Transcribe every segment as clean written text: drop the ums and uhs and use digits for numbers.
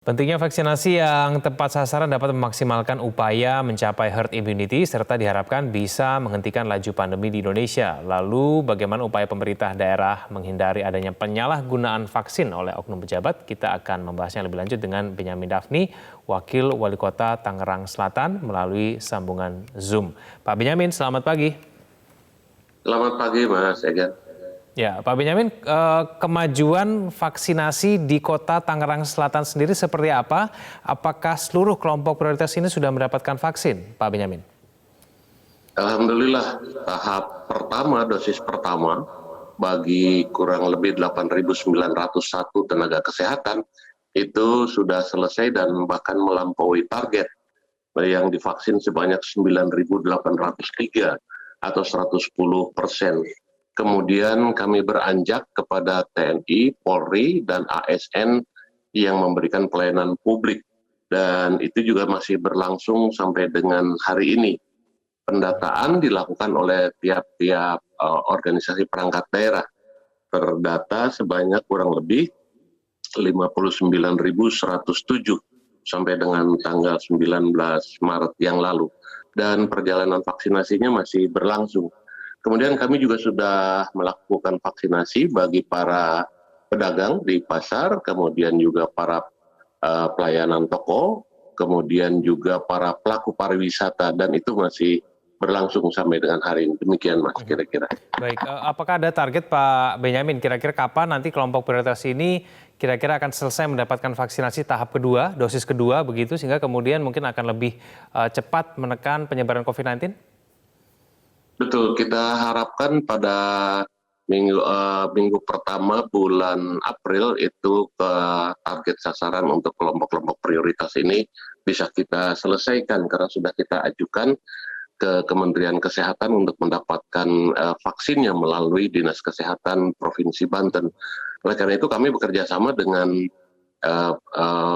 Pentingnya vaksinasi yang tepat sasaran dapat memaksimalkan upaya mencapai herd immunity serta diharapkan bisa menghentikan laju pandemi di Indonesia. Lalu bagaimana upaya pemerintah daerah menghindari adanya penyalahgunaan vaksin oleh oknum pejabat? Kita akan membahasnya lebih lanjut dengan Benyamin Daphni, Wakil Wali Kota Tangerang Selatan melalui sambungan Zoom. Pak Benyamin, selamat pagi. Selamat pagi Mas Egan. Ya, Pak Benyamin, kemajuan vaksinasi di Kota Tangerang Selatan sendiri seperti apa? Apakah seluruh kelompok prioritas ini sudah mendapatkan vaksin, Pak Benyamin? Alhamdulillah, tahap pertama, dosis pertama bagi kurang lebih 8.901 tenaga kesehatan itu sudah selesai dan bahkan melampaui target yang divaksin sebanyak 9.803 atau 110%. Kemudian kami beranjak kepada TNI, Polri, dan ASN yang memberikan pelayanan publik. Dan itu juga masih berlangsung sampai dengan hari ini. Pendataan dilakukan oleh tiap-tiap organisasi perangkat daerah. Terdata sebanyak kurang lebih 59.107 sampai dengan tanggal 19 Maret yang lalu. Dan perjalanan vaksinasinya masih berlangsung. Kemudian kami juga sudah melakukan vaksinasi bagi para pedagang di pasar, kemudian juga para pelayanan toko, kemudian juga para pelaku pariwisata, dan itu masih berlangsung sampai dengan hari ini. Demikian Mas kira-kira. Baik, apakah ada target Pak Benyamin, kira-kira kapan nanti kelompok prioritas ini kira-kira akan selesai mendapatkan vaksinasi tahap kedua, dosis kedua begitu, sehingga kemudian mungkin akan lebih cepat menekan penyebaran COVID-19? Betul, kita harapkan pada minggu pertama bulan April itu ke target sasaran untuk kelompok-kelompok prioritas ini bisa kita selesaikan karena sudah kita ajukan ke Kementerian Kesehatan untuk mendapatkan vaksinnya melalui Dinas Kesehatan Provinsi Banten. Oleh karena itu kami bekerja sama dengan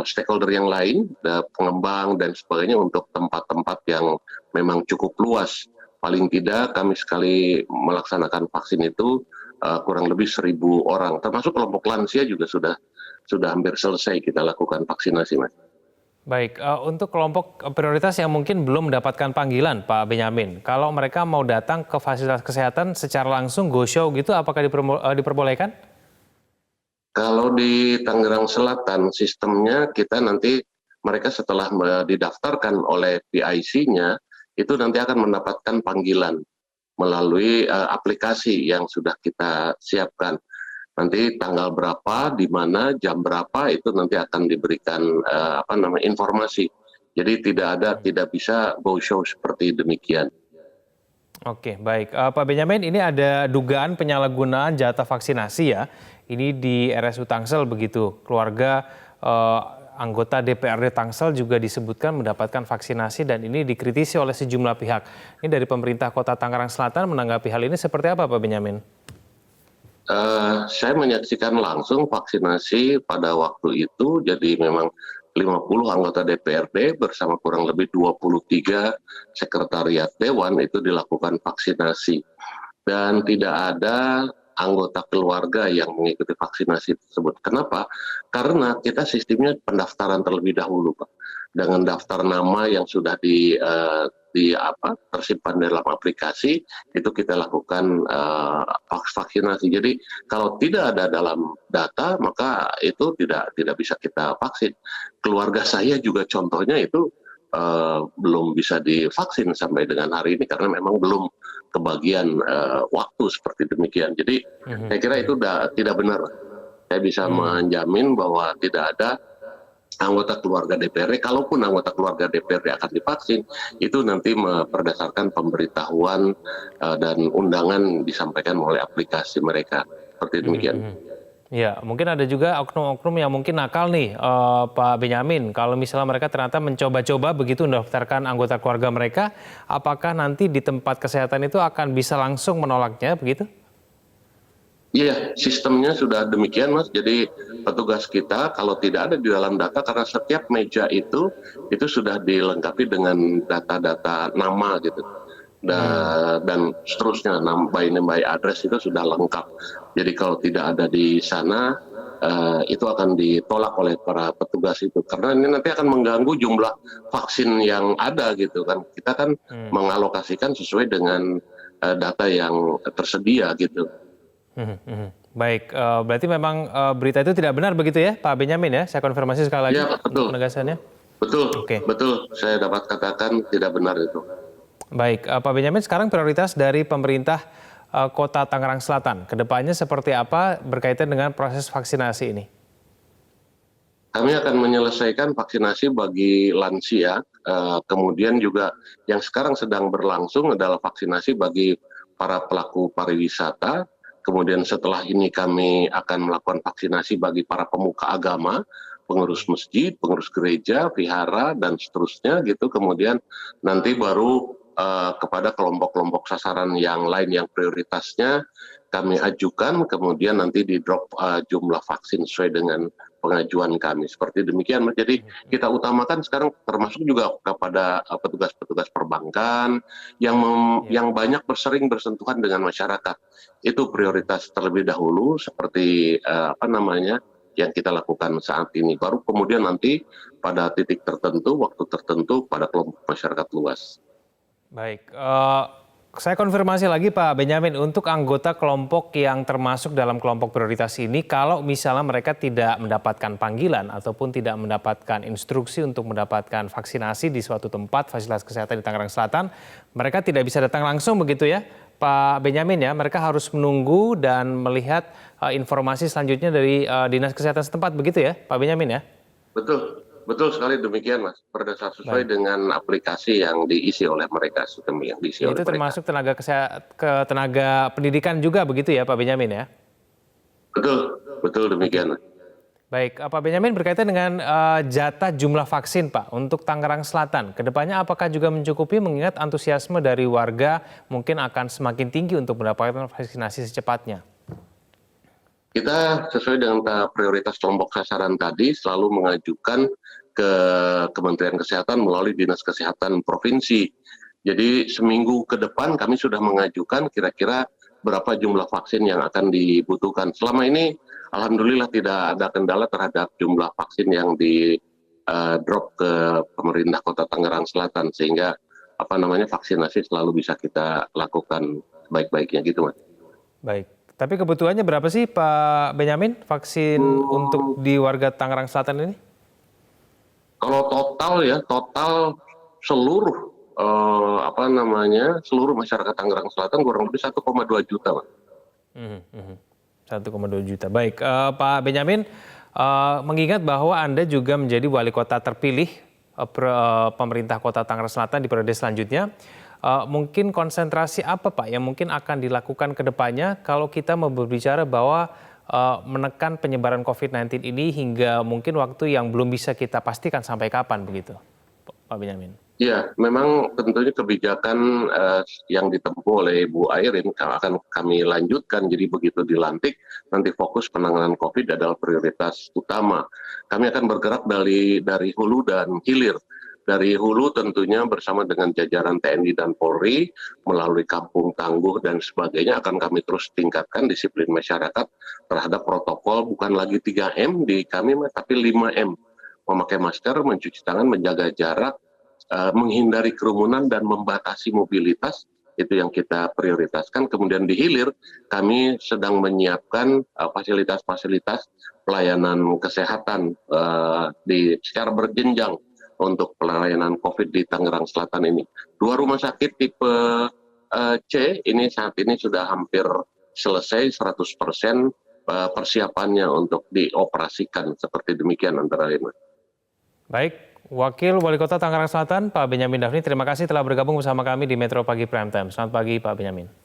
stakeholder yang lain, pengembang dan sebagainya untuk tempat-tempat yang memang cukup luas. Paling tidak kami sekali melaksanakan vaksin itu kurang lebih 1.000 orang, termasuk kelompok lansia juga sudah hampir selesai kita lakukan vaksinasi, Mas. Baik, untuk kelompok prioritas yang mungkin belum mendapatkan panggilan, Pak Benyamin, kalau mereka mau datang ke fasilitas kesehatan secara langsung go show gitu, apakah diperbolehkan? Kalau di Tangerang Selatan sistemnya kita nanti mereka setelah didaftarkan oleh PIC-nya itu nanti akan mendapatkan panggilan melalui aplikasi yang sudah kita siapkan. Nanti tanggal berapa, di mana, jam berapa itu nanti akan diberikan informasi. Jadi tidak bisa go show seperti demikian. Oke, baik. Pak Benyamin, ini ada dugaan penyalahgunaan jatah vaksinasi ya. Ini di RSU Tangsel begitu. Keluarga anggota DPRD Tangsel juga disebutkan mendapatkan vaksinasi dan ini dikritisi oleh sejumlah pihak. Ini dari pemerintah Kota Tangerang Selatan menanggapi hal ini seperti apa Pak Benyamin? Saya menyaksikan langsung vaksinasi pada waktu itu, jadi memang 50 anggota DPRD bersama kurang lebih 23 sekretariat dewan itu dilakukan vaksinasi. Dan tidak ada anggota keluarga yang mengikuti vaksinasi tersebut. Kenapa? Karena kita sistemnya pendaftaran terlebih dahulu, Pak. Dengan daftar nama yang sudah tersimpan dalam aplikasi, itu kita lakukan vaksinasi. Jadi kalau tidak ada dalam data, maka itu tidak bisa kita vaksin. Keluarga saya juga contohnya itu belum bisa divaksin sampai dengan hari ini karena memang belum kebagian waktu seperti demikian. Jadi saya kira itu tidak benar. Saya bisa menjamin bahwa tidak ada anggota keluarga DPRD, kalaupun anggota keluarga DPRD akan divaksin, itu nanti berdasarkan pemberitahuan dan undangan disampaikan oleh aplikasi mereka. Seperti demikian. Ya, mungkin ada juga oknum-oknum yang mungkin nakal nih, Pak Benyamin. Kalau misalnya mereka ternyata mencoba-coba begitu mendaftarkan anggota keluarga mereka, apakah nanti di tempat kesehatan itu akan bisa langsung menolaknya begitu? Iya, sistemnya sudah demikian, Mas. Jadi petugas kita kalau tidak ada di dalam data, karena setiap meja itu sudah dilengkapi dengan data-data nama gitu. Dan seterusnya, by name by address itu sudah lengkap. Jadi kalau tidak ada di sana, itu akan ditolak oleh para petugas itu karena ini nanti akan mengganggu jumlah vaksin yang ada gitu kan. Kita kan mengalokasikan sesuai dengan data yang tersedia gitu. Baik, berarti memang berita itu tidak benar begitu ya Pak Benyamin ya? Saya konfirmasi sekali lagi Ya, untuk penegasannya. betul, Oke. betul. Saya dapat katakan tidak benar itu. Baik, Pak Benyamin, sekarang prioritas dari pemerintah Kota Tangerang Selatan, kedepannya seperti apa berkaitan dengan proses vaksinasi ini? Kami akan menyelesaikan vaksinasi bagi lansia, kemudian juga yang sekarang sedang berlangsung adalah vaksinasi bagi para pelaku pariwisata, kemudian setelah ini kami akan melakukan vaksinasi bagi para pemuka agama, pengurus masjid, pengurus gereja, vihara, dan seterusnya gitu, kemudian nanti baru kepada kelompok-kelompok sasaran yang lain yang prioritasnya kami ajukan, kemudian nanti di drop jumlah vaksin sesuai dengan pengajuan kami. Seperti demikian. Jadi kita utamakan sekarang termasuk juga kepada petugas-petugas perbankan yang banyak bersering bersentuhan dengan masyarakat. Itu prioritas terlebih dahulu seperti yang kita lakukan saat ini. Baru kemudian nanti pada titik tertentu, waktu tertentu pada kelompok masyarakat luas. Baik, saya konfirmasi lagi Pak Benyamin, untuk anggota kelompok yang termasuk dalam kelompok prioritas ini, kalau misalnya mereka tidak mendapatkan panggilan ataupun tidak mendapatkan instruksi untuk mendapatkan vaksinasi di suatu tempat fasilitas kesehatan di Tangerang Selatan, mereka tidak bisa datang langsung begitu ya Pak Benyamin ya, mereka harus menunggu dan melihat informasi selanjutnya dari Dinas Kesehatan setempat begitu ya Pak Benyamin ya? Betul. Betul sekali demikian Mas, berdasar sesuai dengan aplikasi yang diisi oleh mereka, sistem yang diisi oleh Itu mereka. termasuk tenaga pendidikan juga begitu ya Pak Benyamin ya? Betul, betul demikian. Baik, Pak Benyamin berkaitan dengan jatah jumlah vaksin Pak untuk Tangerang Selatan. Kedepannya apakah juga mencukupi mengingat antusiasme dari warga mungkin akan semakin tinggi untuk mendapatkan vaksinasi secepatnya? Kita sesuai dengan prioritas kelompok sasaran tadi selalu mengajukan ke Kementerian Kesehatan melalui Dinas Kesehatan Provinsi. Jadi seminggu ke depan kami sudah mengajukan kira-kira berapa jumlah vaksin yang akan dibutuhkan. Selama ini alhamdulillah tidak ada kendala terhadap jumlah vaksin yang di drop ke pemerintah Kota Tangerang Selatan sehingga vaksinasi selalu bisa kita lakukan baik-baiknya gitu Mas. Baik. Tapi kebutuhannya berapa sih Pak Benyamin vaksin untuk di warga Tangerang Selatan ini? Kalau total seluruh seluruh masyarakat Tangerang Selatan kurang lebih 1,2 juta, Pak. 1,2 juta. Baik, Pak Benyamin, mengingat bahwa Anda juga menjadi wali kota terpilih pemerintah Kota Tangerang Selatan di periode selanjutnya. Mungkin konsentrasi apa Pak yang mungkin akan dilakukan ke depannya kalau kita mau berbicara bahwa menekan penyebaran COVID-19 ini hingga mungkin waktu yang belum bisa kita pastikan sampai kapan begitu Pak Benyamin? Ya, memang tentunya kebijakan yang ditempuh oleh Bu Airin akan kami lanjutkan. Jadi begitu dilantik, nanti fokus penanganan COVID adalah prioritas utama. Kami akan bergerak dari hulu dan hilir. Dari hulu tentunya bersama dengan jajaran TNI dan Polri melalui kampung tangguh dan sebagainya akan kami terus tingkatkan disiplin masyarakat terhadap protokol bukan lagi 3M di kami tapi 5M. Memakai masker, mencuci tangan, menjaga jarak, menghindari kerumunan dan membatasi mobilitas itu yang kita prioritaskan. Kemudian di hilir kami sedang menyiapkan fasilitas-fasilitas pelayanan kesehatan secara berjenjang untuk pelayanan COVID di Tangerang Selatan ini. 2 rumah sakit tipe C ini saat ini sudah hampir selesai 100% persiapannya untuk dioperasikan seperti demikian antara lain. Baik, Wakil Wali Kota Tangerang Selatan Pak Benyamin Daphni, terima kasih telah bergabung bersama kami di Metro Pagi Prime Time. Selamat pagi Pak Benyamin.